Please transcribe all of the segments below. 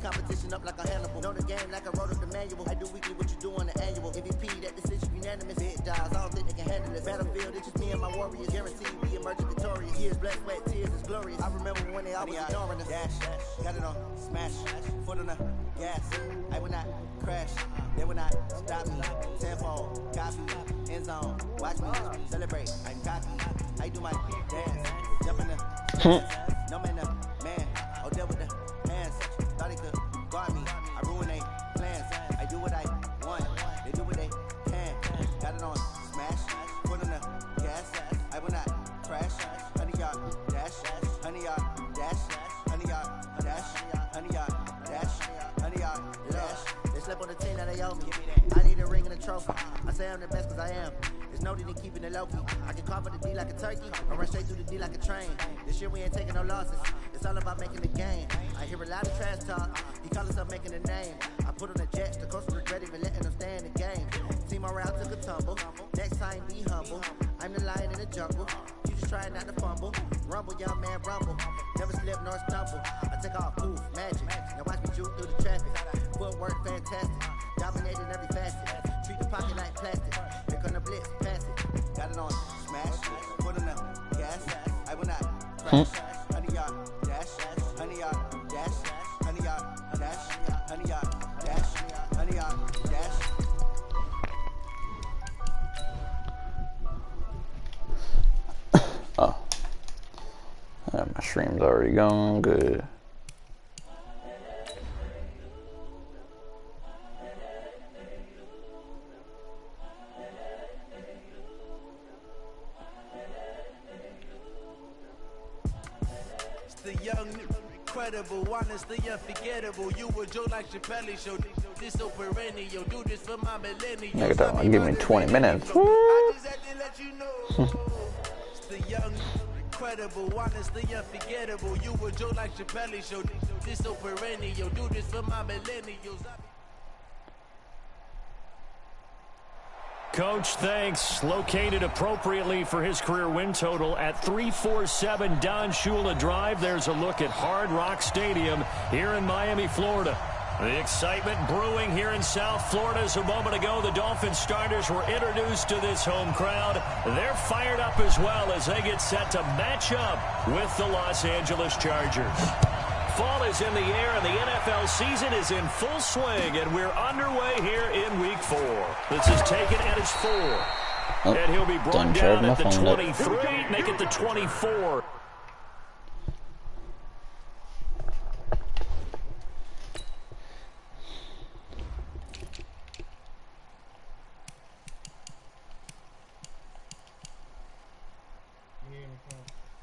competition up like a Hannibal. Know the game like I wrote up the manual. I do weekly what you do on the annual. MVP, that decision unanimous. Big dials, I don't think they can handle this. Battlefield, it's just me and my warriors. Guaranteed we emerge victorious. Years, blood, sweat, tears is glorious. I remember when they always ignoring us. Dash, got it on, smash, foot on the gas. I will not crash, they will not stop me. Tenfold, copy, end zone, watch me celebrate. I'm cocky, I do my dance, jump in the no man, man, oh deal with the hands. Thought he could guard me, I ruin they plans. I do what I want, they do what they can. Got it on, smash, foot on the gas. I will not crash, 100-yard dash, 100-yard dash, 100-yard dash, 100-yard dash, 100-yard dash. They slept on the team that they owe me. I need a ring and a trophy. I say I'm the best cause I am. There's no need in keeping it low key. I can carve the D like a turkey, or run straight through the D like a train. This year we ain't taking no losses. It's all about making the game. I hear a lot of trash talk. He call himself making a name. I put on the jets. The coach regret even letting them stay in the game. Team around took a tumble. Next time be humble. I'm the lion in the jungle. You just trying not to fumble. Rumble, young man, rumble. Never slip nor stumble. I take off, poof, magic. Now watch me juke through the traffic. Footwork fantastic. Dominating every facet. Treat the pocket like plastic. Here come the blitz, pass it. Got it on, smash. Put on the gas. I will not crash. 100-yard dash. 100-yard dash. 100-yard dash. 100-yard dash. 100-yard dash. Oh. My stream's already gone. Good. The young, incredible, honestly unforgettable. You were Joe like Chappelle show. This so perennial. Do this for my millennials. Nigga, that one give me 20 minutes. I just had to let you know. It's the young, incredible, honestly unforgettable. You were Joe like Chappelle show. This so perennial. Do this for my millennials. Coach, thanks. Located appropriately for his career win total at 347 Don Shula Drive. There's a look at Hard Rock Stadium here in Miami, Florida. The excitement brewing here in South Florida as a moment ago the Dolphins starters were introduced to this home crowd. They're fired up as well as they get set to match up with the Los Angeles Chargers. Fall is in the air and the NFL season is in full swing, and we're underway here in week 4. This is taken at his 4. And he'll be brought down at the 23, make it the 24.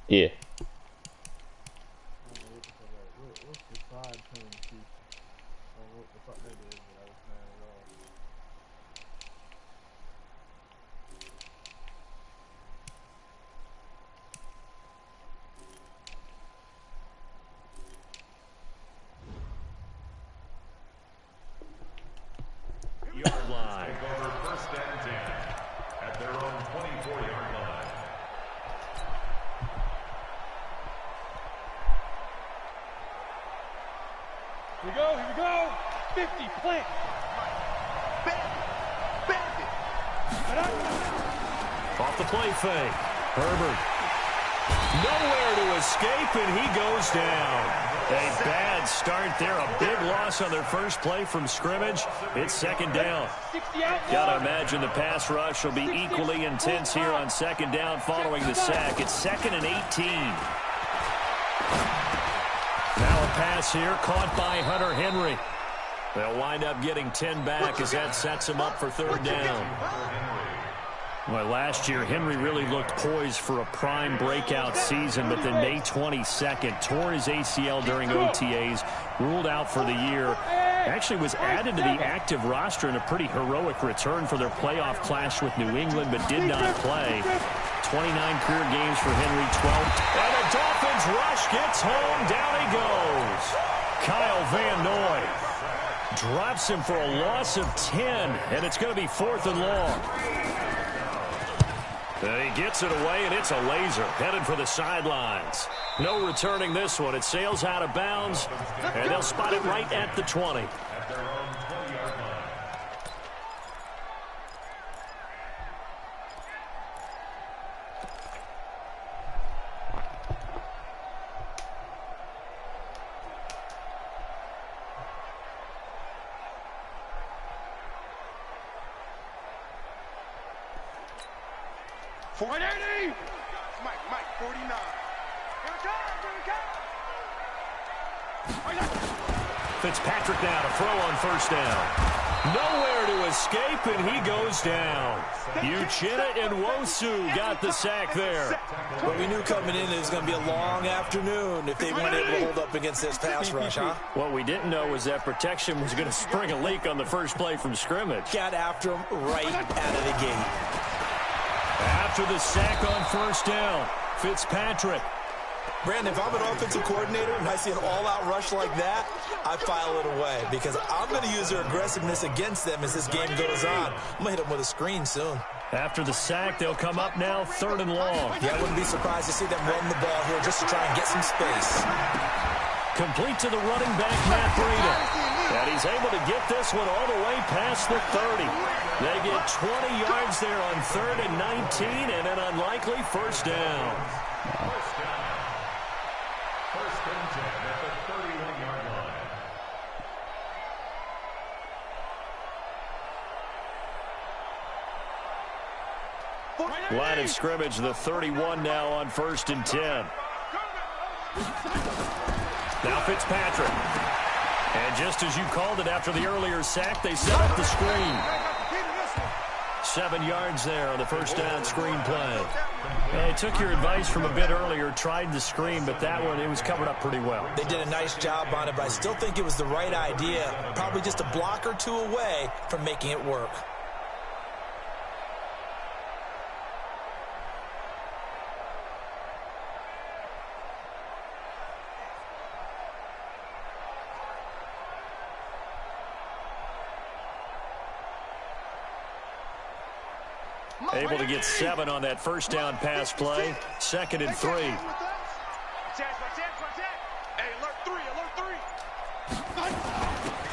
Yeah. Yard line. Over first and 10 at their own 24-yard line. Here we go. 50, plant. Off the play fake. Herbert. Nowhere to escape, and he goes down. A bad start there. A big loss on their first play from scrimmage. It's second down. Gotta imagine the pass rush will be equally intense here on second down following the sack. It's 2nd and 18. Now a pass here caught by Hunter Henry. They'll wind up getting 10 back as that sets them up for third down. Well, last year, Henry really looked poised for a prime breakout season, but then May 22nd, tore his ACL during OTAs, ruled out for the year. Actually was added to the active roster in a pretty heroic return for their playoff clash with New England, but did not play. 29 career games for Henry, 12. And the Dolphins rush gets home. Down he goes. Kyle Van Noy drops him for a loss of 10, and it's going to be 4th and long. And he gets it away, and it's a laser headed for the sidelines. No returning this one. It sails out of bounds, and they'll spot it right at the 20. Mike, 49. Here we go. Fitzpatrick now to throw on first down. Nowhere to escape, and he goes down. Uchenna and Nwosu got the sack there. But we knew coming in it was going to be a long afternoon if they weren't able to hold up against this pass rush, huh? What we didn't know was that protection was going to spring a leak on the first play from scrimmage. Got after him right out of the gate. After the sack on first down, Fitzpatrick. Brandon, if I'm an offensive coordinator and I see an all-out rush like that, I file it away because I'm going to use their aggressiveness against them as this game goes on. I'm going to hit them with a screen soon. After the sack, they'll come up now 3rd and long. Yeah, I wouldn't be surprised to see them run the ball here just to try and get some space. Complete to the running back, Matt Breida. And he's able to get this one all the way past the 30. They get 20 yards there on 3rd and 19 and an unlikely first down. First and 10 at the 31-yard line. Line of scrimmage, the 31 now on 1st and 10. Now Fitzpatrick. And just as you called it after the earlier sack, they set up the screen. 7 yards there on the first down screen play. They took your advice from a bit earlier, tried the screen, but that one, it was covered up pretty well. They did a nice job on it, but I still think it was the right idea. Probably just a block or two away from making it work. Able to get 7 on that first down pass play. 2nd and 3. Hey, alert 3.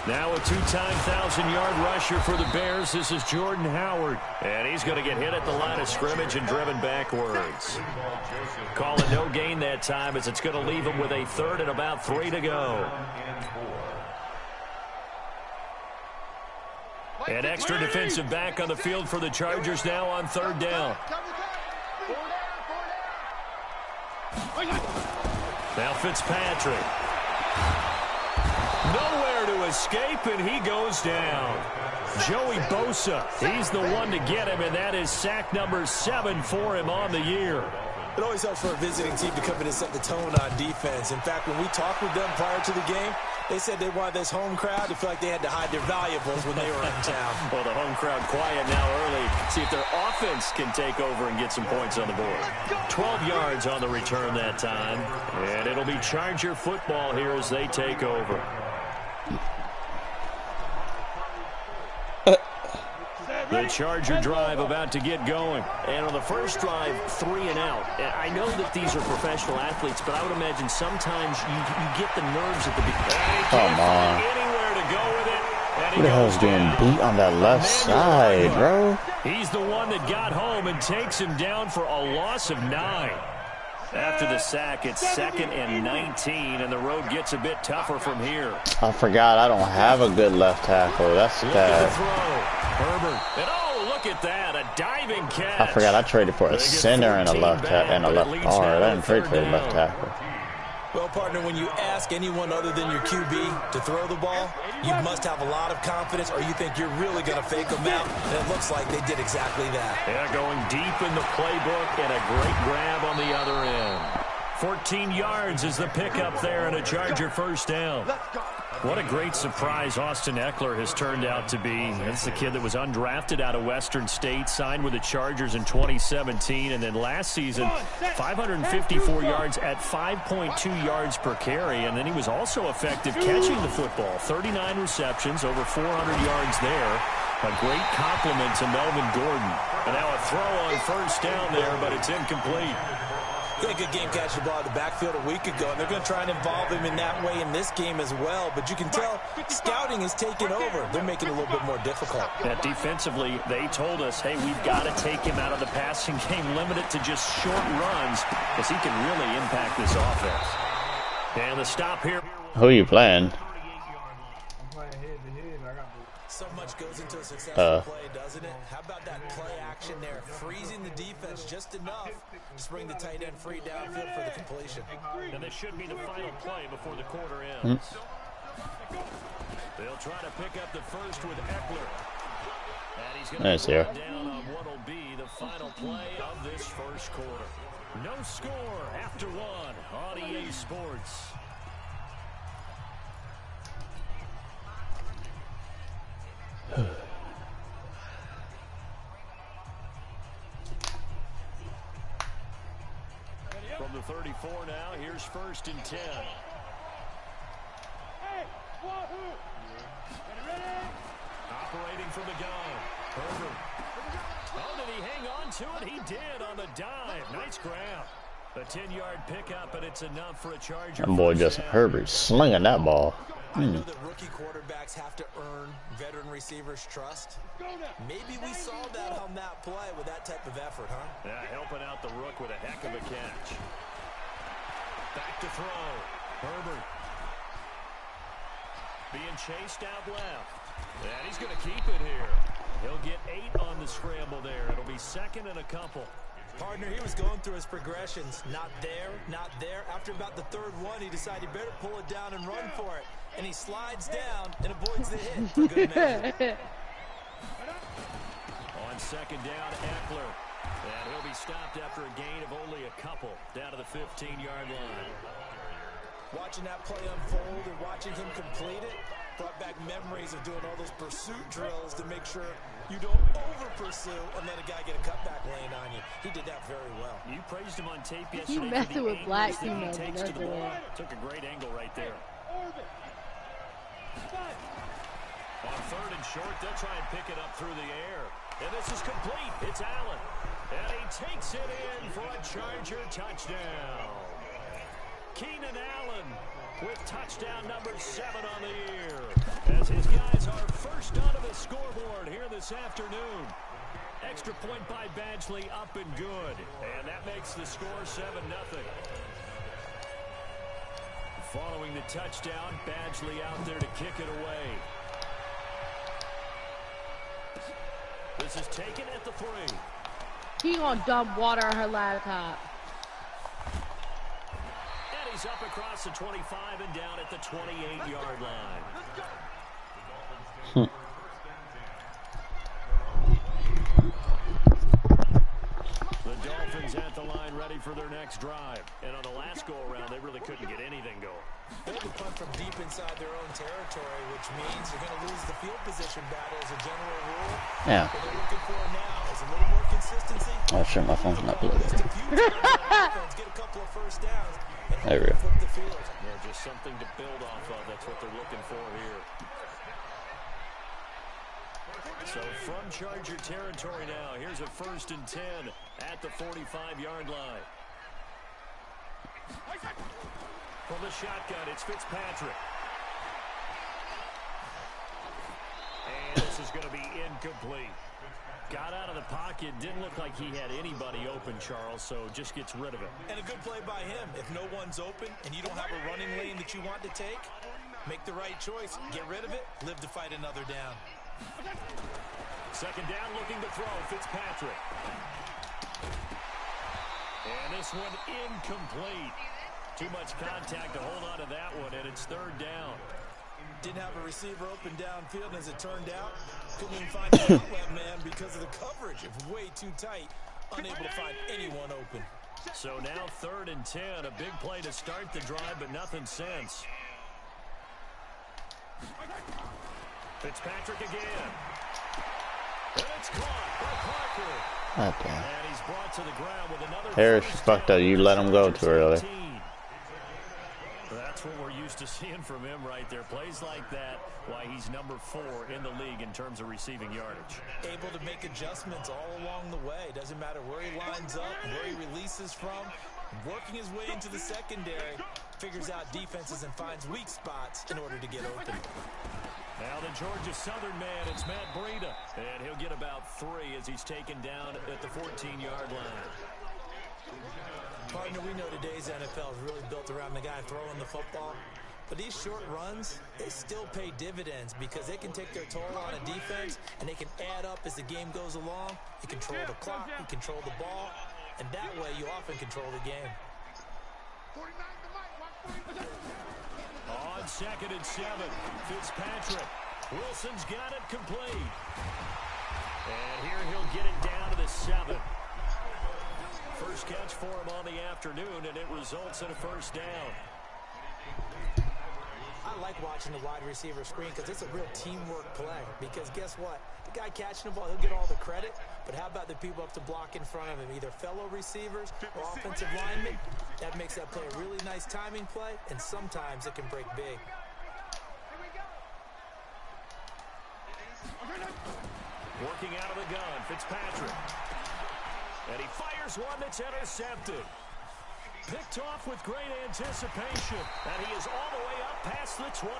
Now a 2-time 1,000-yard rusher for the Bears. This is Jordan Howard. And he's going to get hit at the line of scrimmage and driven backwards. Call it no gain that time as it's going to leave him with a 3rd and about 3 to go. An extra defensive back on the field for the Chargers now on 3rd down. Now Fitzpatrick. Nowhere to escape, and he goes down. Joey Bosa, he's the one to get him, and that is sack number 7 for him on the year. It always helps for a visiting team to come in and set the tone on defense. In fact, when we talked with them prior to the game, they said they wanted this home crowd to feel like they had to hide their valuables when they were in town. Well, the home crowd quiet now early. See if their offense can take over and get some points on the board. 12 yards on the return that time. And it'll be Charger football here as they take over. The Charger drive about to get going. And on the first drive, 3 and out. I know that these are professional athletes, but I would imagine sometimes you get the nerves at the beginning. Come on. Anywhere to go with it. Who the hell's getting beat on that left side, bro? He's the one that got home and takes him down for a loss of 9. After the sack, it's 2nd and 19, and the road gets a bit tougher from here. I forgot I don't have a good left tackle. That's bad. Herbert, and oh, look at that, a diving catch. I forgot I traded for a center and a left guard. I didn't trade for a left tackle. Well, partner, when you ask anyone other than your QB to throw the ball, you must have a lot of confidence or you think you're really going to fake them out, and it looks like they did exactly that. Yeah, going deep in the playbook and a great grab on the other end. 14 yards is the pickup there and a Charger first down. What a great surprise Austin Eckler has turned out to be. That's the kid that was undrafted out of Western State, signed with the Chargers in 2017, and then last season, 554 yards at 5.2 yards per carry, and then he was also effective catching the football. 39 receptions, over 400 yards there. A great compliment to Melvin Gordon. And now a throw on first down there, but it's incomplete. Yeah, good game catching the ball in the backfield a week ago, and they're going to try and involve him in that way in this game as well. But you can tell scouting is taking over. They're making it a little bit more difficult. Yeah, defensively, they told us, hey, we've got to take him out of the passing game, limit it to just short runs, because he can really impact this offense. And the stop here. Who are you playing? So much goes into a successful play, doesn't it? How about that play action there? Freezing the defense just enough to bring the tight end free downfield for the completion. And this should be the final play before the quarter ends. They'll try to pick up the first with Eckler. And he's going to go down on what will be the final play of this first quarter. No score after one on EA Sports. From the 34 now, here's 1st and 10. Hey, wahoo! Ready? Operating from the gun. Herbert. Oh, did he hang on to it? He did on the dive. Nice grab. A 10-yard pickup, and it's enough for a Charger. That boy Justin Herbert slinging that ball. I know that rookie quarterbacks have to earn veteran receivers' trust. Maybe we saw that on that play with that type of effort, huh? Yeah, helping out the rook with a heck of a catch. Back to throw. Herbert. Being chased out left. And he's going to keep it here. He'll get 8 on the scramble there. It'll be 2nd and a couple. Partner, he was going through his progressions. Not there, not there. After about the 3rd one, he decided he better pull it down and run for it. And he slides down and avoids the hit for good measure. On 2nd down, Eckler. And he'll be stopped after a gain of only a couple. Down to the 15-yard line. Watching that play unfold and watching him complete it brought back memories of doing all those pursuit drills to make sure you don't over-pursue and let a guy get a cutback lane on you. He did that very well. You praised him on tape yesterday. You messing with black females. Takes to the ball. Took a great angle right there. On 3rd and short, they'll try and pick it up through the air. And this is complete. It's Allen. And he takes it in for a Charger touchdown. Keenan Allen with touchdown number 7 on the year. As his guys are first onto the scoreboard here this afternoon. Extra point by Badgley, up and good. And that makes the score 7-0. Following the touchdown, Badgley out there to kick it away. This is taken at the 3. He gonna dump water on her laptop. And he's up across the 25 and down at the 28-yard line. The Dolphins at the line ready for their next drive. And on the last go-around, they really couldn't get anything going. They had to punt from deep inside their own territory, which means you're going to lose the field position battle as a general rule. Yeah. What they're looking for now is a little more consistency. Oh, sure, my phone's not plugged in. Get a couple of first downs and There we go. flip the field. Yeah, just something to build off of. That's what they're looking for here. So from Charger territory now, here's a 1st and 10 at the 45-yard line. From the shotgun, it's Fitzpatrick. And this is going to be incomplete. Got out of the pocket, didn't look like he had anybody open, Charles, so just gets rid of it. And a good play by him. If no one's open and you don't have a running lane that you want to take, make the right choice. Get rid of it, live to fight another down. 2nd down, looking to throw, Fitzpatrick. And this one incomplete. Too much contact to hold on to that one, and it's 3rd down. Didn't have a receiver open downfield, and as it turned out, couldn't even find an outlet man because of the coverage. It was way too tight, unable to find anyone open. So now 3rd and 10, a big play to start the drive, but nothing since. Fitzpatrick again. And it's caught by Parker. Okay. And he's brought to the ground with another Harris fucked up. You let him go too early. That's what we're used to seeing from him right there. Plays like that, why he's number 4 in the league in terms of receiving yardage. Able to make adjustments all along the way. Doesn't matter where he lines up, where he releases from. Working his way into the secondary, figures out defenses and finds weak spots in order to get open. Now the Georgia Southern man, it's Matt Breida. And he'll get about 3 as he's taken down at the 14-yard line. Partner, we know today's NFL is really built around the guy throwing the football. But these short runs, they still pay dividends because they can take their toll on a defense and they can add up as the game goes along. You control the clock, you control the ball, and that way you often control the game. On 2nd and 7, Fitzpatrick. Wilson's got it complete. And here he'll get it down to the 7. First catch for him on the afternoon, and it results in a first down. I like watching the wide receiver screen because it's a real teamwork play. Because guess what? The guy catching the ball, he'll get all the credit. But how about the people up to block in front of him? Either fellow receivers or offensive linemen. That makes that play a really nice timing play, and sometimes it can break big. Working out of the gun, Fitzpatrick. And he fires one that's intercepted. Picked off with great anticipation. And he is all the way up past the 25.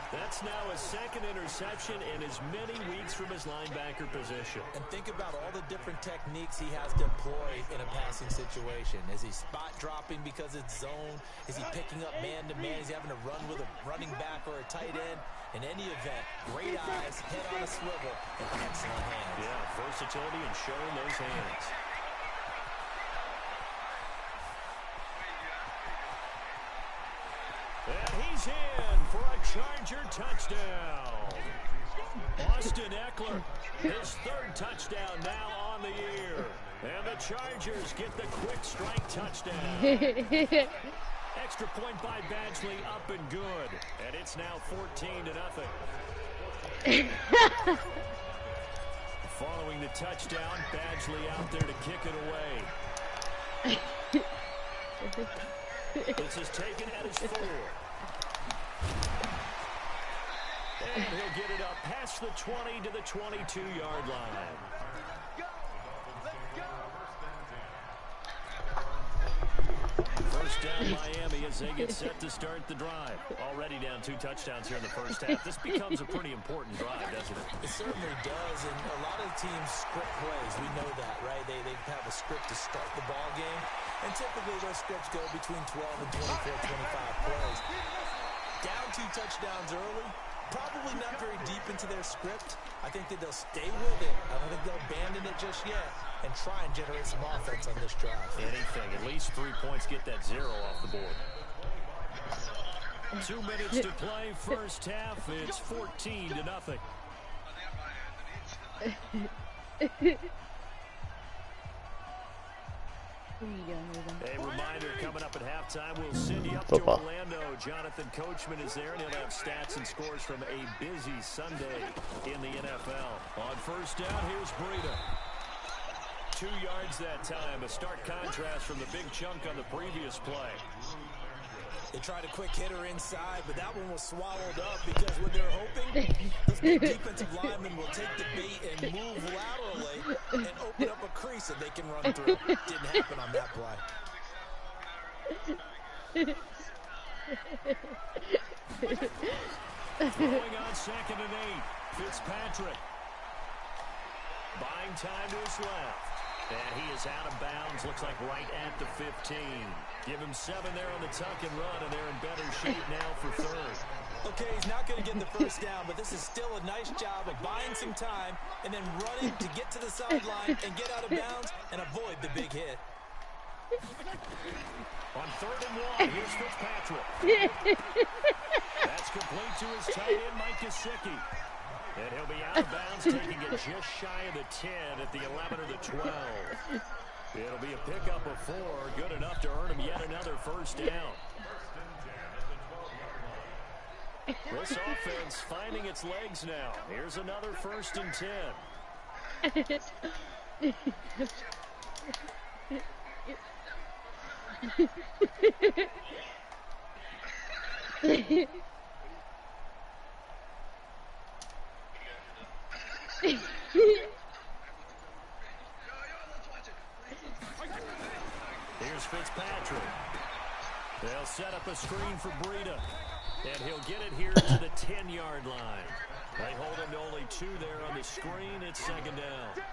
That's now his 2nd interception in as many weeks from his linebacker position. And think about all the different techniques he has to employ in a passing situation. Is he spot dropping because it's zone? Is he picking up man-to-man? Is he having to run with a running back or a tight end? In any event, great eyes, head on a swivel, and excellent hands. Yeah, versatility and showing those hands. And he's in for a Charger touchdown. Austin Eckler, his 3rd touchdown now on the year. And the Chargers get the quick strike touchdown. Extra point by Badgley, up and good. And it's now 14-0. Following the touchdown, Badgley out there to kick it away. This is taken at his 4. And he'll get it up past the 20 to the 22-yard line. First down Miami as they get set to start the drive. Already down 2 touchdowns here in the first half. This becomes a pretty important drive, doesn't it? It certainly does, and a lot of teams script plays. We know that, right? They have a script to start the ball game, and typically those scripts go between 12 and 24, 25 plays. Down 2 touchdowns early, probably not very deep into their script. I think that they'll stay with it. I don't think they'll abandon it just yet and try and generate some offense on this drive. Anything, at least 3 points, get that 0 off the board. 2 minutes to play, first half. It's 14-0. A reminder coming up at halftime, we'll send you up to Orlando. Jonathan Coachman is there, and he'll have stats and scores from a busy Sunday in the NFL. On first down, here's Breida. 2 yards that time, a stark contrast from the big chunk on the previous play. They tried a quick hitter inside, but that one was swallowed up because what they're hoping, this big defensive lineman will take the bait and move laterally and open up a crease that they can run through. Didn't happen on that play. Throwing on 2nd and 8, Fitzpatrick. Buying time to his left. And he is out of bounds, looks like right at the 15. Give him 7 there on the tuck and run, and they're in better shape now for 3rd. Okay, he's not going to get the first down, but this is still a nice job of buying some time and then running to get to the sideline and get out of bounds and avoid the big hit. On 3rd and 1, here's Fitzpatrick. That's complete to his tight end, Mike Gesicki. And he'll be out of bounds, taking it just shy of the 10 at the 11 or the 12. It'll be a pickup of 4, good enough to earn him yet another first down. This offense finding its legs now. Here's another 1st and 10. Here's Fitzpatrick. They'll set up a screen for Breida. And he'll get it here to the 10-yard line. They hold him to only 2 there on the screen. It's second down.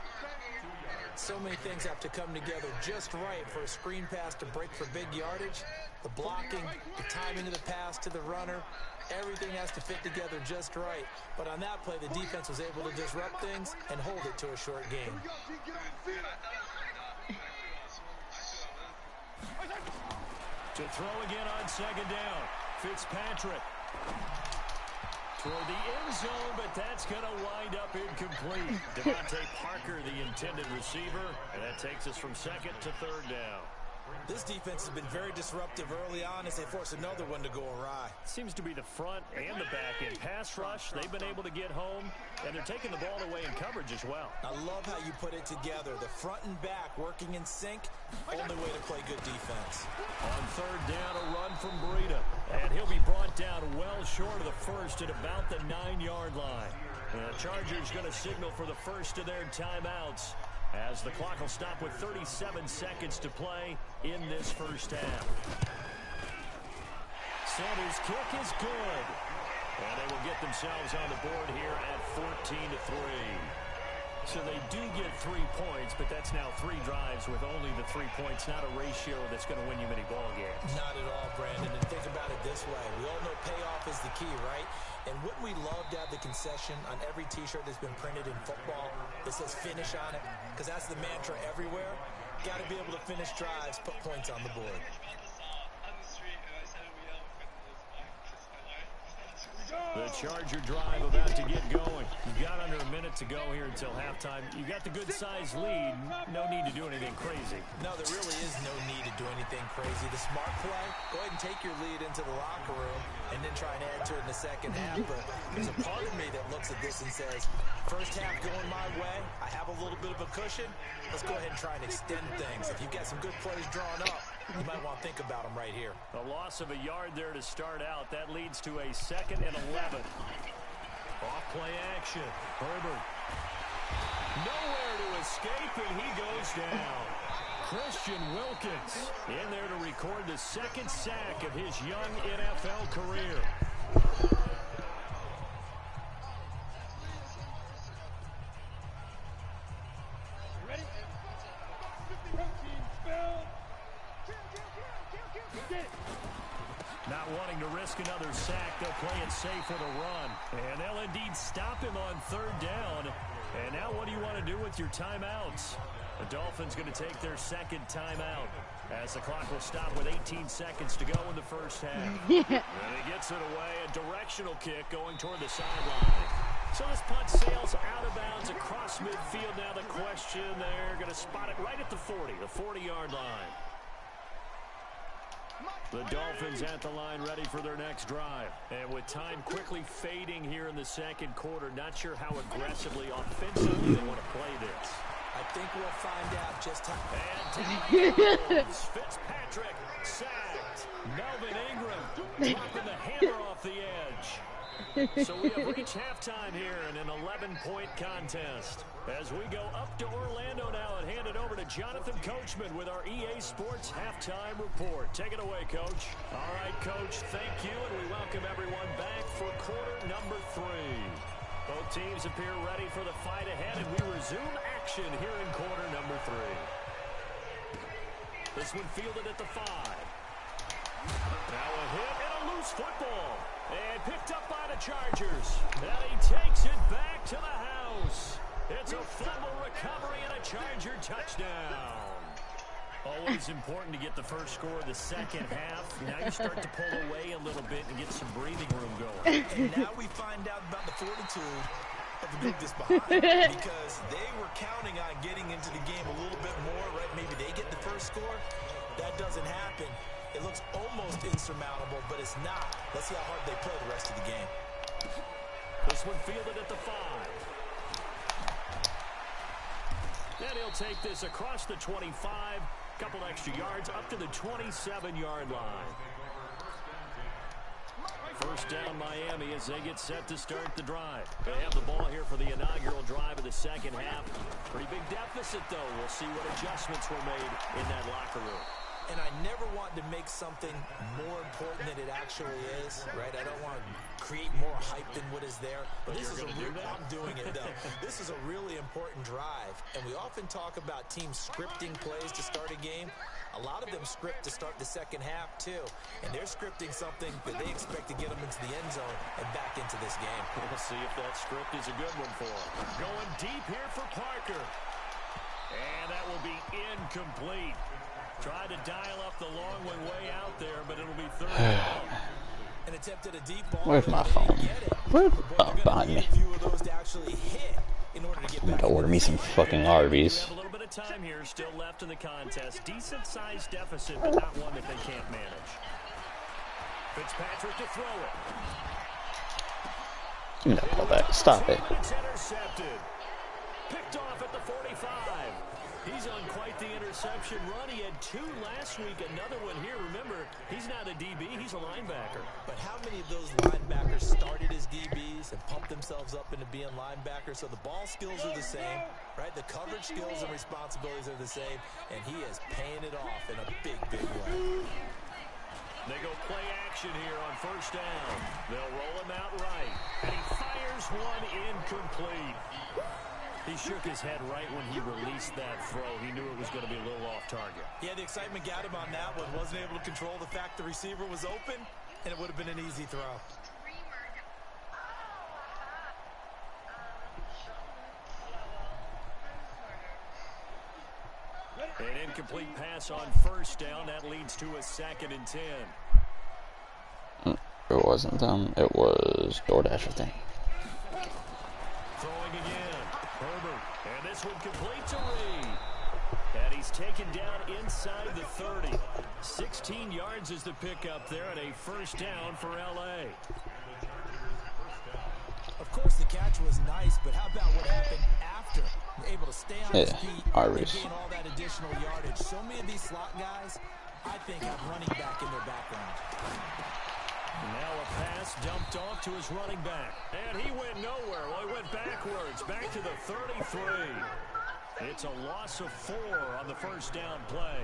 So many things have to come together just right for a screen pass to break for big yardage. The blocking, the timing of the pass to the runner, everything has to fit together just right. But on that play, the defense was able to disrupt things and hold it to a short game. To throw again on second down. Fitzpatrick toward the end zone, but that's going to wind up incomplete. Devontae Parker, the intended receiver, and that takes us from second to third down. This defense has been very disruptive early on as they force another one to go awry. Seems to be the front and the back end. Pass rush, they've been able to get home, and they're taking the ball away in coverage as well. I love how you put it together. The front and back working in sync, only way to play good defense. On third down, a run from Breida, and he'll be brought down well short of the first at about the 9-yard line. The Chargers going to signal for the first of their timeouts, as the clock will stop with 37 seconds to play in this first half. Sanders' kick is good. And they will get themselves on the board here at 14-3. So they do get 3 points, but that's now 3 drives with only the 3 points, not a ratio that's going to win you many ball games. Not at all, Brandon. And think about it this way. We all know payoff is the key, right? And wouldn't we love to have the concession on every T-shirt that's been printed in football that says finish on it? Because that's the mantra everywhere. Got to be able to finish drives, put points on the board. The Charger drive about to get going. You've got under a minute to go here until halftime. You've got the good-sized lead. No need to do anything crazy. No, there really is no need to do anything crazy. The smart play, go ahead and take your lead into the locker room and then try and add to it in the second half. But there's a part of me that looks at this and says, first half going my way, I have a little bit of a cushion. Let's go ahead and try and extend things. If you've got some good plays drawn up, you might want to think about them right here. A loss of a yard there to start out. That leads to a 2nd and 11. Off play action. Herbert. Nowhere to escape, and he goes down. Christian Wilkins in there to record the 2nd sack of his young NFL career. Not wanting to risk another sack, they'll play it safe with a run. And they'll indeed stop him on third down. And now what do you want to do with your timeouts? The Dolphins going to take their 2nd timeout as the clock will stop with 18 seconds to go in the first half. And he gets it away, a directional kick going toward the sideline. So this punt sails out of bounds across midfield. Now the question, they're going to spot it right at the 40, the 40-yard line. The Dolphins at the line ready for their next drive. And with time quickly fading here in the second quarter, not sure how aggressively, offensively they want to play this. I think we'll find out just how. And down goes Fitzpatrick, sacked. Melvin Ingram dropping the hammer off the edge. So we have reached halftime here in an 11-point contest. As we go up to Orlando now and hand it over to Jonathan Coachman with our EA Sports Halftime Report. Take it away, Coach. All right, Coach, thank you, and we welcome everyone back for quarter number 3. Both teams appear ready for the fight ahead, and we resume action here in quarter number 3. This one fielded at the 5. Now a hit and a loose football. And picked up by the Chargers. Now he takes it back to the house. It's a fumble recovery and a Charger touchdown. Always important to get the first score of the second half. Now you start to pull away a little bit and get some breathing room going. And now we find out about the fortitude of the group that's behind. Because they were counting on getting into the game a little bit more, right? Maybe they get the first score. That doesn't happen. It looks almost insurmountable, but it's not. Let's see how hard they play the rest of the game. This one fielded at the 5. And he'll take this across the 25. Couple extra yards up to the 27-yard line. First down Miami as they get set to start the drive. They have the ball here for the inaugural drive of the second half. Pretty big deficit, though. We'll see what adjustments were made in that locker room. And I never want to make something more important than it actually is, right? I don't want to create more hype than what is there. But this is I'm doing it, though. This is a really important drive. And we often talk about teams scripting plays to start a game. A lot of them script to start the second half, too. And they're scripting something that they expect to get them into the end zone and back into this game. We'll see if that script is a good one for them. Going deep here for Parker. And that will be incomplete. Tried to dial up the long one way out there, but it'll be third down. An attempt at a deep ball. Where's my phone? Oh, behind me. I'm gonna order me some fucking Arby's. We have a little bit of time here still left in the contest. Decent sized deficit, but not one that they can't manage. Fitzpatrick to throw it. No, hold that. Stop it. It's intercepted. Picked off at the 45. He's on quite the interception run. He had 2 last week, another one here. Remember, he's not a DB, he's a linebacker. But how many of those linebackers started as DBs and pumped themselves up into being linebackers? So the ball skills are the same, right? The coverage skills and responsibilities are the same, and he is paying it off in a big, big way. They go play action here on first down. They'll roll him out right, and he fires one incomplete. He shook his head right when he released that throw. He knew it was going to be a little off target. Yeah, the excitement got him on that one. Wasn't able to control the fact the receiver was open, and it would have been an easy throw. An incomplete pass on first down. That leads to a 2nd and 10. It wasn't them. It was DoorDash, I think. Throwing again. Herbert. And this one complete to Reed. And he's taken down inside the 30. 16 yards is the pickup there, and a first down for L.A. Of course, the catch was nice, but how about what happened after? Able to stay on his feet and gain all that additional yardage. So many of these slot guys, I think, have running back in their background. Now a pass dumped off to his running back. And he went nowhere. Well, he went backwards, back to the 33. It's a loss of 4 on the first down play.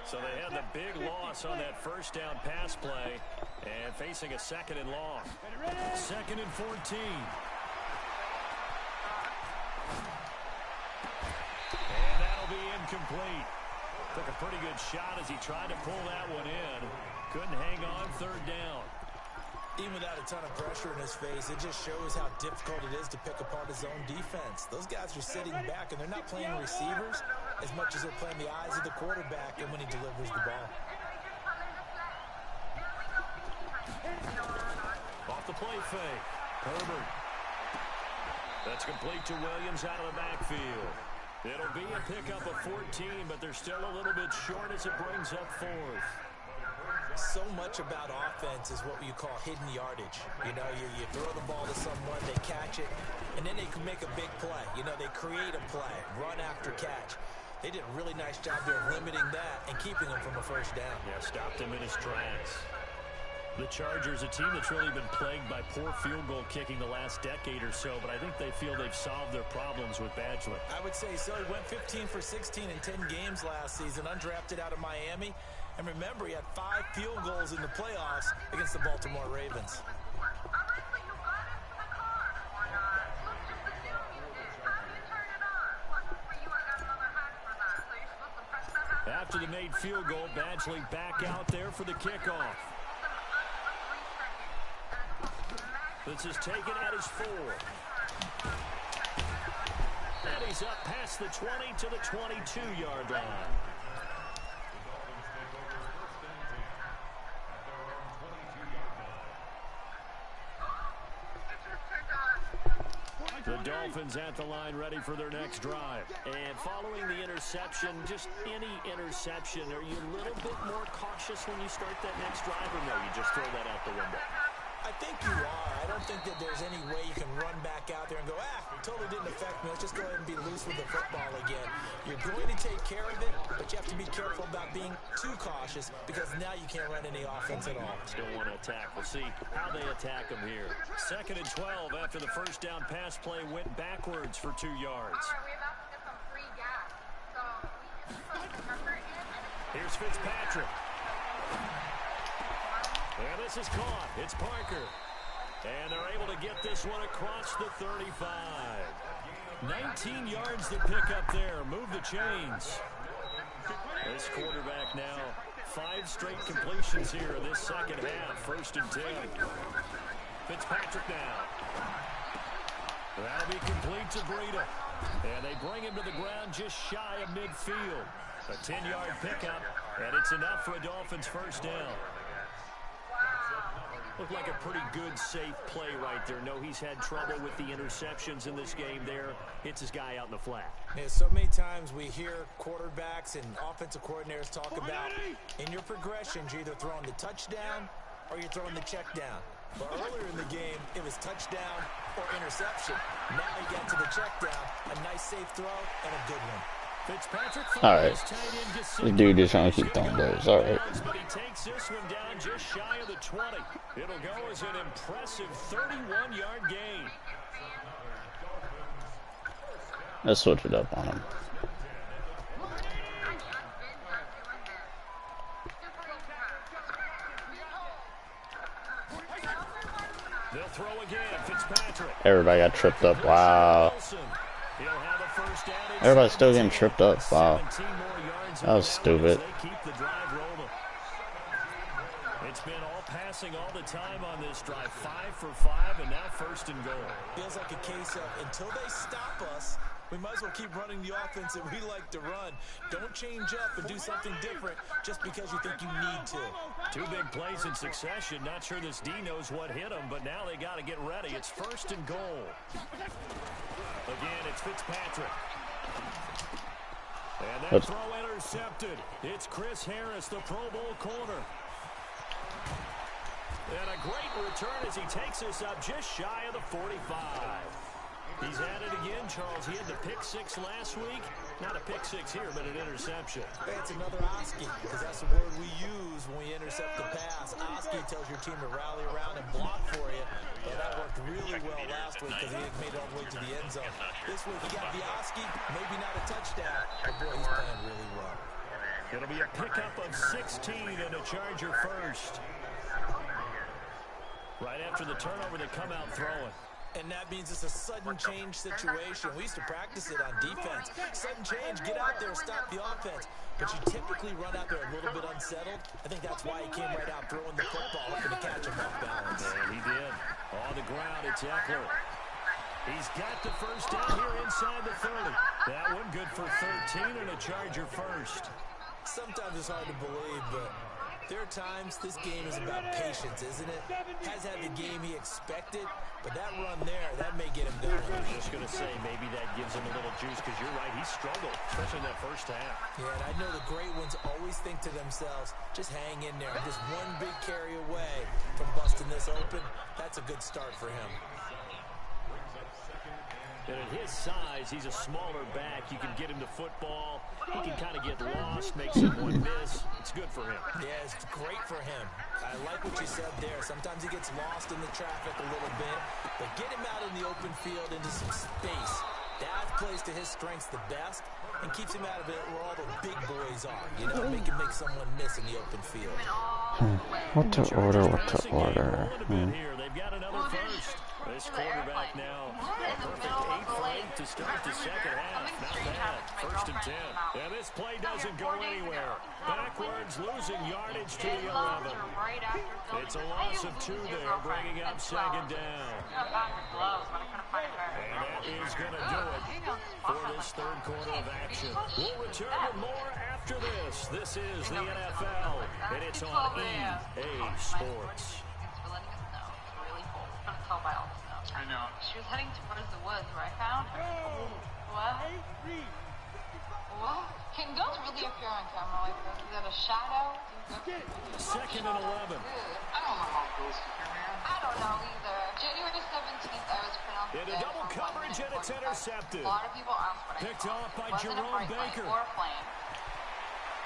So they had the big loss on that first down pass play and facing a 2nd and long. 2nd and 14. And that'll be incomplete. Took a pretty good shot as he tried to pull that one in. Couldn't hang on, 3rd down. Even without a ton of pressure in his face, it just shows how difficult it is to pick apart his own defense. Those guys are sitting back, and they're not playing receivers as much as they're playing the eyes of the quarterback and when he delivers the ball. Off the play fake. Herbert. That's complete to Williams out of the backfield. It'll be a pickup of 14, but they're still a little bit short as it brings up 4th. So much about offense is what you call hidden yardage. You know, you throw the ball to someone, they catch it, and then they can make a big play. You know, they create a play, run after catch. They did a really nice job there of limiting that and keeping him from a first down. Yeah, stopped him in his tracks. The Chargers, a team that's really been plagued by poor field goal kicking the last decade or so, but I think they feel they've solved their problems with Badgley. I would say so. He went 15 for 16 in 10 games last season, undrafted out of Miami. And remember, he had 5 field goals in the playoffs against the Baltimore Ravens. After the made field goal, Badgley back out there for the kickoff. This is taken at his 4. And he's up past the 20 to the 22-yard line. The Dolphins at the line ready for their next drive. And following the interception, just any interception, are you a little bit more cautious when you start that next drive, or no, you just throw that out the window? I think you are. I don't think that there's any way you can run back out there and go, totally didn't affect me. Let's just go ahead and be loose with the football again. You're going to take care of it, but you have to be careful about being too cautious because now you can't run any offense at all. Still want to attack. We'll see how they attack them here. 2nd and 12 after the first down pass play went backwards for 2 yards. Here's Fitzpatrick. And this is caught. It's Parker. And they're able to get this one across the 35. 19 yards to pick up there. Move the chains. This quarterback now 5 straight completions here in this second half. 1st and 10. Fitzpatrick now. That'll be complete to Breida. And they bring him to the ground just shy of midfield. A 10-yard pickup, and it's enough for a Dolphins first down. Looked like a pretty good, safe play right there. No, he's had trouble with the interceptions in this game there. Hits his guy out in the flat. Yeah, so many times we hear quarterbacks and offensive coordinators talk about in your progressions, you're either throwing the touchdown or you're throwing the check down. But earlier in the game, it was touchdown or interception. Now you get to the check down, a nice safe throw, and a good one. Alright. This dude just trying to keep throwing those. Alright. But he takes this one down just shy of the 20. It'll go as an impressive 31-yard gain. Let's switch it up on him. They'll throw again. Fitzpatrick. Everybody got tripped up. Wow. Everybody's still getting tripped up. Wow. That was stupid. It's been all passing all the time on this drive. 5 for 5, and now 1st and goal. Feels like a case of until they stop us, we might as well keep running the offense that we like to run. Don't change up and do something different just because you think you need to. 2 big plays in succession. Not sure this D knows what hit them, but now they got to get ready. It's 1st and goal. Again, it's Fitzpatrick. And that throw intercepted. It's Chris Harris, the Pro Bowl corner. And a great return as he takes us up just shy of the 45. He's at it again, Charles. He had the pick 6 last week. Not a pick 6 here, but an interception. It's another Oski, because that's the word we use when we intercept the pass. Oski tells your team to rally around and block for you. But that worked really well last week because he made it all the way to the end zone. This week he got the Oski, maybe not a touchdown, but boy, he's playing really well. It'll be a pickup of 16 and a Charger first. Right after the turnover, they come out throwing. And that means it's a sudden change situation. We used to practice it on defense. Sudden change, get out there, stop the offense. But you typically run out there a little bit unsettled. I think that's why he came right out throwing the football, hoping to catch him off balance. And he did. On the ground, it's Eckler. He's got the first down here inside the 30. That one good for 13 and a Charger first. Sometimes it's hard to believe, but there are times this game is about patience, isn't it? Has had the game he expected, but that run there, that may get him going. I was just going to say, maybe that gives him a little juice, because you're right, he struggled, especially in that first half. Yeah, and I know the great ones always think to themselves, just hang in there. Just one big carry away from busting this open. That's a good start for him. And at his size, he's a smaller back. You can get him to football. He can kind of get lost, make someone miss. It's good for him. Yeah, it's great for him. I like what you said there. Sometimes he gets lost in the traffic a little bit, but get him out in the open field into some space. That plays to his strengths the best and keeps him out of it where all the big boys are. You know, make him make someone miss in the open field. What to order, what to order. They've got another first. This quarterback now, a perfect 8 for 8 to start the second half. Not bad. 1st and 10. And this play doesn't go anywhere. Backwards, losing yardage to the 11. It's a loss of 2 there, bringing up 2nd down. And that is going to do it for this 3rd quarter of action. We'll return with more after this. This is the NFL, and it's on EA Sports. I know. She was heading towards the woods where I found her. What? What? Can ghosts really appear on camera like this? Is that a shadow? Second and 11. I don't know how ghosts appear, man. I don't know either. January 17th, I was pronounced In a double coverage, and it's intercepted. A lot of people asked what I Picked saw. off by Wasn't Jerome a bright Baker. light or a flame.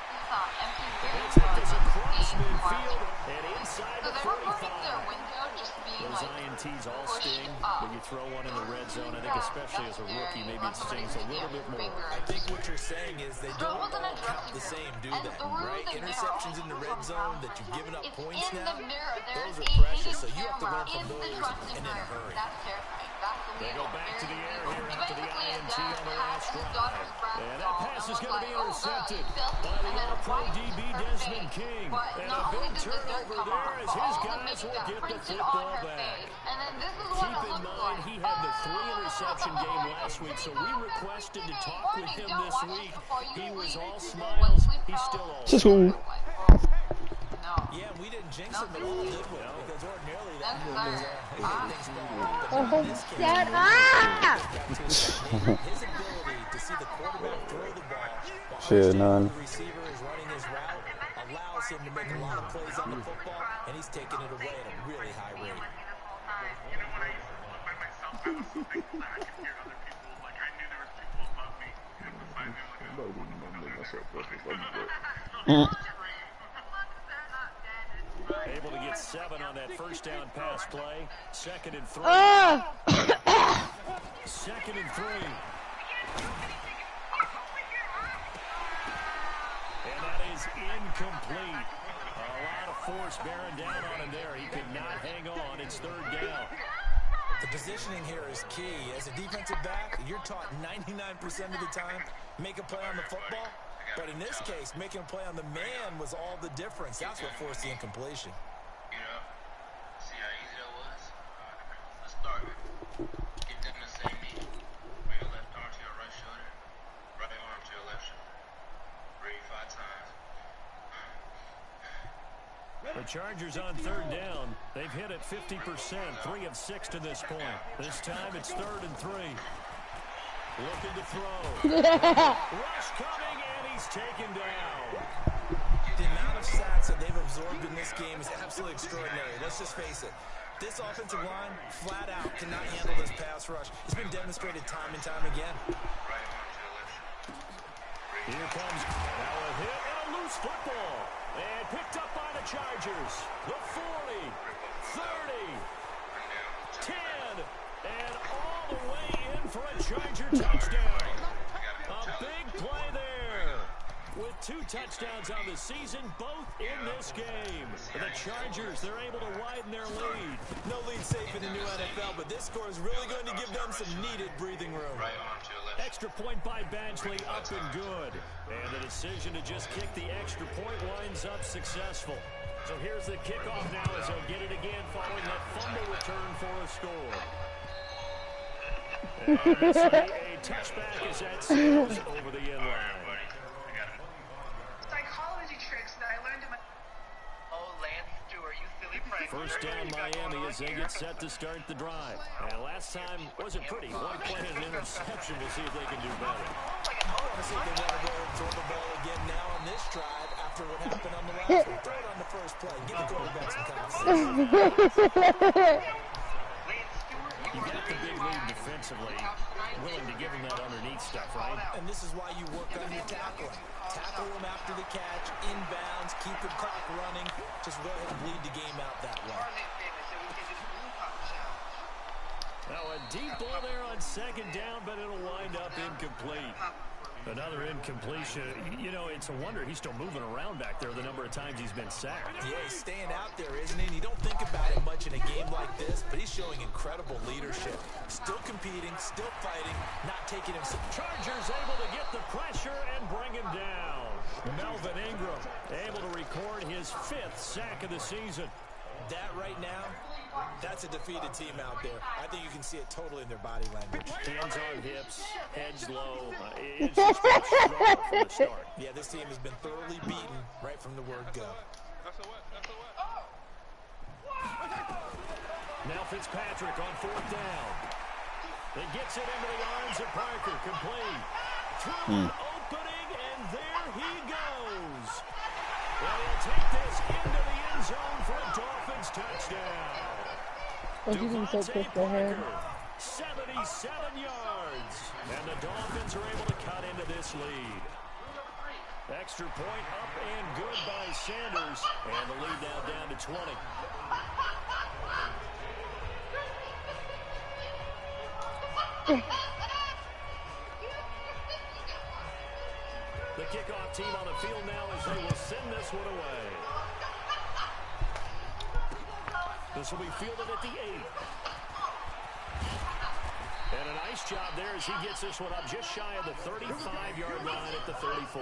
It's not empty. It's hit as across midfield and inside So the they're reporting their 45. window just being Those like INTs all pushed sting up. when you throw one in the red zone. I think especially as a rookie, maybe it stings a little bit more. I think what you're saying is they don't all count the same, do they? Right? Interceptions in the red zone that you've given up points now, those are precious, so you have to learn from those and in a hurry. That's terrifying. That's They go back to the air here after the basically a INT dad on the has last his drive. daughter's breath And that pass is going to be like, intercepted oh, God, by the and then All-Pro wiped DB her Desmond face. King. But And not a only big did the dirt turnover come there off, as but his all the guys makeup will got get the printed on football her back. face. And then this is what Keep it in looks mind, like. he had the 3-interception game last week, so we requested to talk with him this week. He was all smiles. He's still all School. Yeah, we didn't jinx him at all, did we? Because ordinarily that That's was Oh, shut up! his ability to see the quarterback throw the ball while Shit, none. the receiver is running his route allows him to make a lot of plays on the football, and he's taking it away at a really high rate. Able to get 7 on that first down pass play. Second and 3. Second and 3. And that is incomplete. A lot of force bearing down on him there. He could not hang on. It's third down. The positioning here is key. As a defensive back, you're taught 99% of the time, make a play on the football. But in this case, making a play on the man was all the difference. That's what forced the incompletion. You know, see how easy that was? Let's start it. Get them the same meat. Bring your left arm to your right shoulder, right arm to your left shoulder. Breathe 5 times. The Chargers on third down. They've hit it 50%, 3 of 6 to this point. This time it's 3rd and 3. Looking to throw. Rush coming, and he's taken down. The amount of sacks that they've absorbed in this game is absolutely extraordinary. Let's just face it. This offensive line, flat out, cannot handle this pass rush. It's been demonstrated time and time again. Here comes now a hit and a loose football. And picked up by the Chargers. The 40, 30, 10, and all the way in for a Charger touchdown. A big play there. With 2 touchdowns on the season, both in this game. The Chargers, they're able to widen their lead. No lead safe in the new NFL, but this score is really going to give them some needed breathing room. Extra point by Badgley, up and good. And the decision to just kick the extra point winds up successful. So here's the kickoff now as they'll get it again following that fumble return for a score. And this will be a touchback as that sails over the end line. Psychology tricks that I learned in my... Oh, Lance Stewart, you silly prank. First down Miami as they get set to start the drive. And last time wasn't pretty. One play and an interception to see if they can do better. I want to see if they want to go and throw the ball again now on this drive after what happened on the last one. Throw it on the first play. Give the quarterback some confidence. You got the big lead defensively. Willing to give him that underneath stuff, right? And this is why you work on your tackling. Tackle him after the catch, inbounds, keep the clock running. Just go ahead and bleed the game out that way. Now a deep ball there on second down, but it'll wind up incomplete. Another incompletion. You know, it's a wonder he's still moving around back there the number of times he's been sacked. Yeah, he's staying out there, isn't he? And you don't think about it much in a game like this, but he's showing incredible leadership. Still competing, still fighting, not taking himself. Chargers able to get the pressure and bring him down. Melvin Ingram able to record his 5th sack of the season. That right now, that's a defeated team out there. I think you can see it totally in their body language. Hands on hips, heads low. It's just been strong from the start. Yeah, this team has been thoroughly beaten right from the word go. Now Fitzpatrick on 4th down. He gets it into the arms of Parker, complete. Through an opening, And there he goes. And he'll take this into the end zone for a Dolphins touchdown. Oh, she's gonna be so pissed at her. 77 yards. And the Dolphins are able to cut into this lead. Extra point up and good by Sanders. And the lead now down to 20. The kickoff team on the field now as they will send this one away. This will be fielded at the 8. And a nice job there as he gets this one up just shy of the 35-yard line at the 34.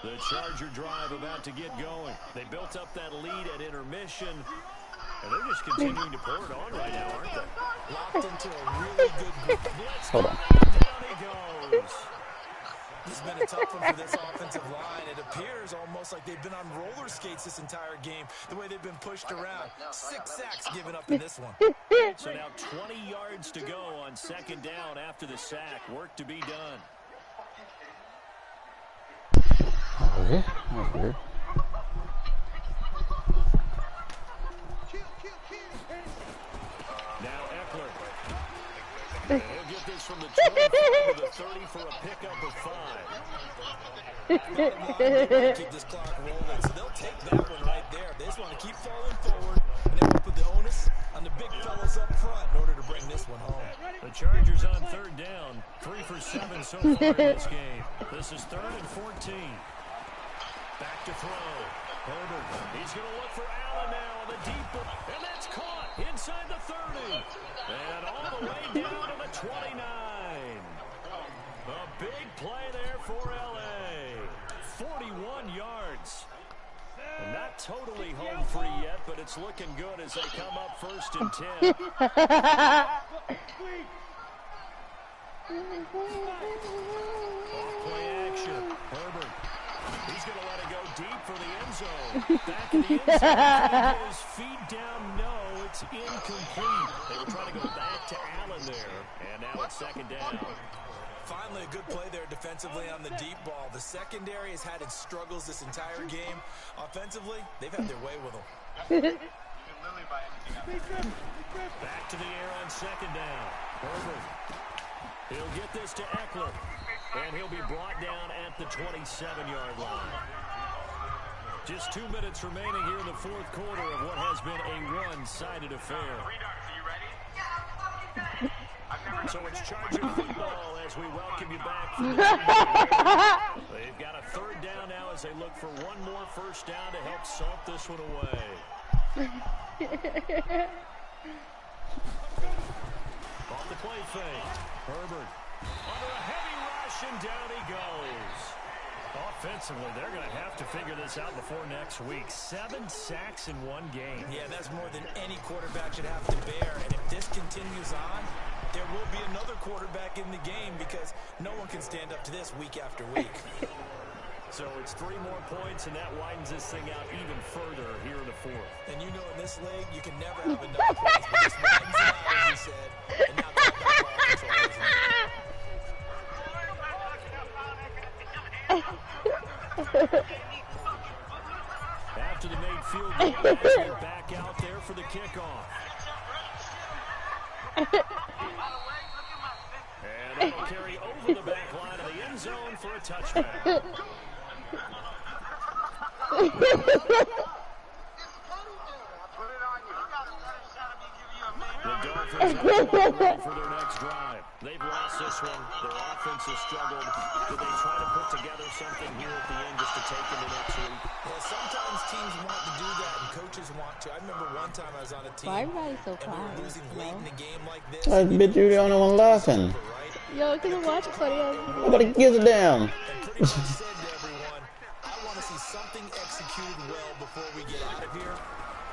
The Charger drive about to get going. They built up that lead at intermission, and they're just continuing to pour it on right now, aren't they? Locked into a really good blitz. Hold on. Down he goes. This has been a tough one for this offensive line. It appears almost like they've been on roller skates this entire game, the way they've been pushed around. 6 sacks given up in this one. So now 20 yards to go on second down after the sack. Work to be done. Okay, that's weird. Now Eckler. And he'll get this from the 25 to the 30 for a pickup of 5. Keep this clock rolling, so they'll take that one right there. They just want to keep falling forward, and they will put the onus on the big fellas up front in order to bring this one home. The Chargers on third down, 3 for 7 so far in this game. This is 3rd and 14. Back to throw. Herbert, he's going to look for Allen now on the deep ball, and that's caught inside the 30. And all the way down to the 29. A big play there for L.A. 41 yards. And not totally home free yet, but it's looking good as they come up 1st and 10. Off-play action. Herbert. He's going to let it go deep for the end zone. Back in the end zone. His feet down. No, it's incomplete. They were trying to go back to Allen there. And now it's 2nd down. Finally, a good play there defensively on the deep ball. The secondary has had its struggles this entire game. Offensively, they've had their way with them. Back to the air on 2nd down. Herbert. He'll get this to Eckler. And he'll be brought down at the 27-yard line. Just 2 minutes remaining here in the 4th quarter of what has been a one-sided affair. So it's Charger football as we welcome you back from the They've got a 3rd down now as they look for one more 1st down to help salt this one away. Off the play fake. Herbert under a heavy rush and down he goes. Offensively, they're going to have to figure this out before next week. 7 sacks in one game. Yeah, that's more than any quarterback should have to bear. And if this continues on, there will be another quarterback in the game because no one can stand up to this week after week. So it's 3 more points, and that widens this thing out even further here in the 4th. And you know in this league, you can never have enough points, but this widens it out, as you said. And now call back ball control, isn't it? After the made field goal, they're back out there for the kickoff. And that'll carry over the back line of the end zone for a touchback. The Dolphins are ready for their next drive. They've lost this one. Their offense has struggled. Do they try to put together something here at the end just to take into next week? Well, sometimes teams want to do that, and coaches want to. I remember one time I was on a team, Why everybody so and we were quiet, losing you late know? in the game like this. I bet you're the only one laughing. Right? Yo, can I watch it? Nobody gives a damn. I want to see something executed well before we get out of here.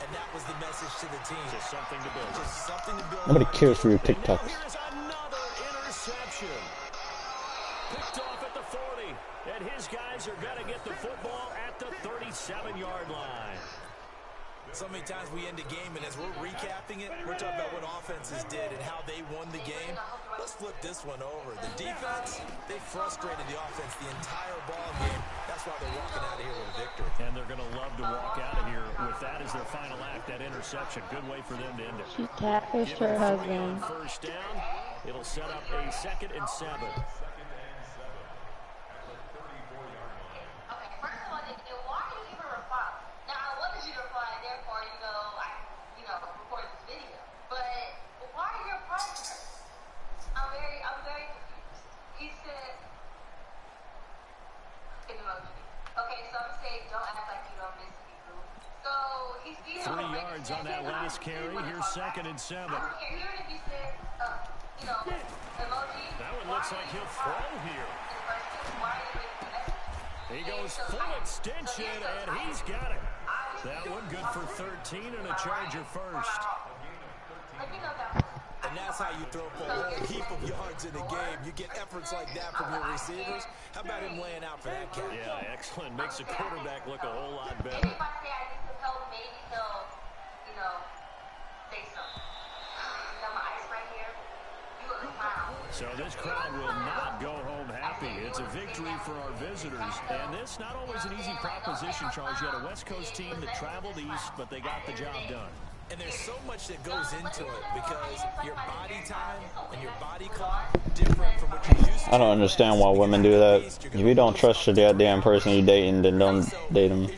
And that was the message to the team. Just something to build. Just something to build. Nobody cares for your TikToks. Here's another interception. Picked off at the 40. And his guys are going to get the football at the 37-yard line. So many times we end a game, and as we're recapping it, we're talking about what offenses did and how they won the game. Let's flip this one over. The defense, they frustrated the offense the entire ball game. That's why they're walking out of here with a victory. And they're going to love to walk out of here with that as their final act, that interception. Good way for them to end it. She catfished her husband. First down. It'll set up a 2nd and 7. On that last carry, here's 2nd and 7. That one looks like he'll throw here. He goes full extension, and he's got it. That one good for 13 and a Charger first. And that's how you throw for a whole heap of yards in a game. You get efforts like that from your receivers. How about him laying out for that catch? Yeah, excellent. Makes the quarterback look a whole lot better. So this crowd will not go home happy. It's a victory for our visitors. And this not always an easy proposition, Charles. You had a West Coast team that traveled east, but they got the job done. And there's so much that goes into it because your body time and your body clock different from what you're used to. I don't understand why women do that. If you don't trust the goddamn person you dating, then don't date them.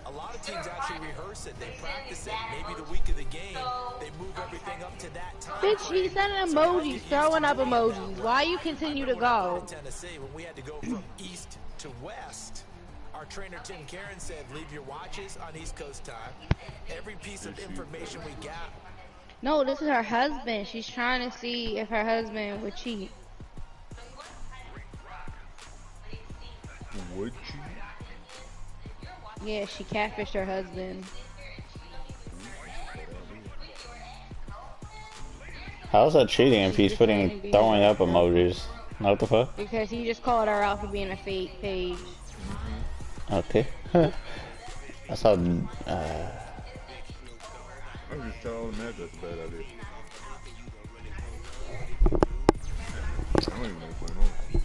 A lot of teams actually rehearse it. They practice it. Maybe the week of the game, they move everything up to that time. Bitch, he's sending emojis, throwing up emojis. Why you continue to go? Tennessee, when we had to go from east to west, our trainer Tim Karen said, leave your watches on East Coast time. Every piece of information we got. No, this is her husband. She's trying to see if her husband would cheat. Would she? Yeah, she catfished her husband. How's that cheating if he's putting throwing up emojis? What the fuck? Because he just called her out for being a fake page. Okay. I saw. I'm just telling that that's a bad idea. I don't even know what's going on.